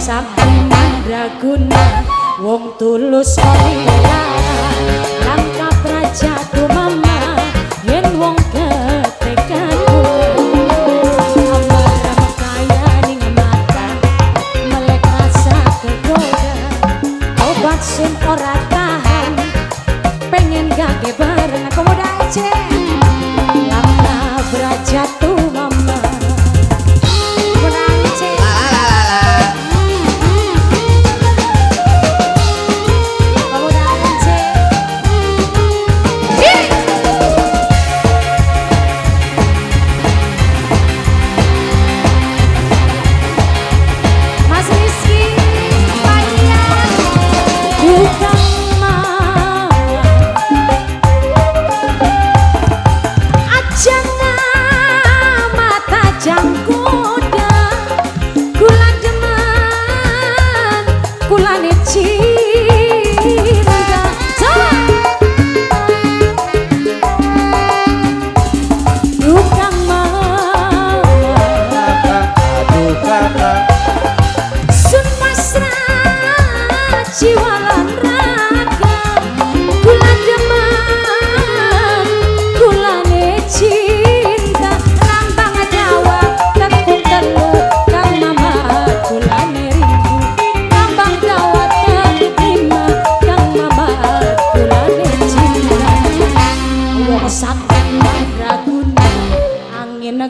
sakti mandraguna wong tulus olila langkah praja tu mama yen wong ketekan amarah kaya ning mata melek rasa kegoda obat sing ora tahan pengen gage bareng aku muda aja langkah praja tu mama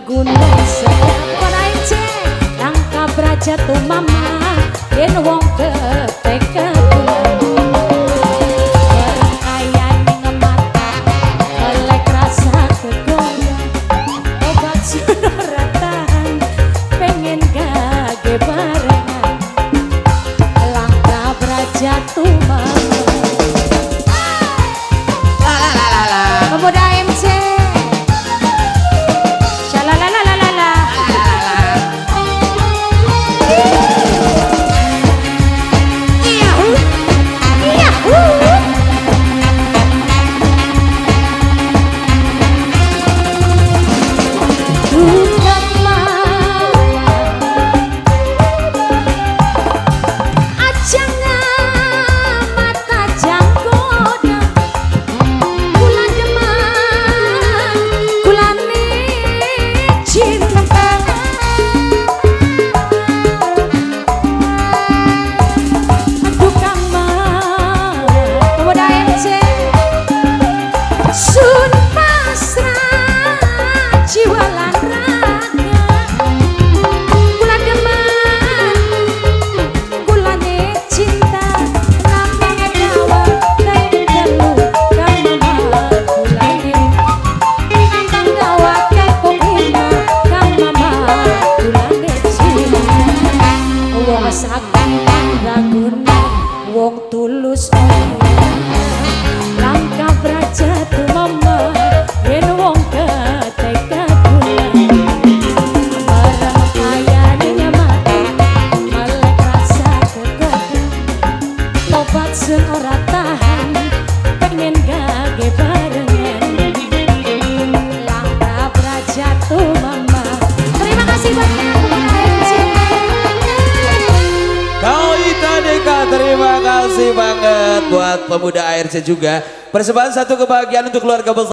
gunung sedap aja langkah braja tu mama yen wong ketekan berkaya ning mata melek rasa kegoda obat suara tahan pengen gage barengan langkah braja tu mama pemuda MC wong tulus langkah braja tu mama yen wong ketekan barang kaya ning mata melek rasa kegoda obat sing ora tahan pengen gage barengan langkah braja tu mama terima kasih banyak terima kasih banget buat pemuda ARC juga. Persembahkan satu kebahagiaan untuk keluarga besar.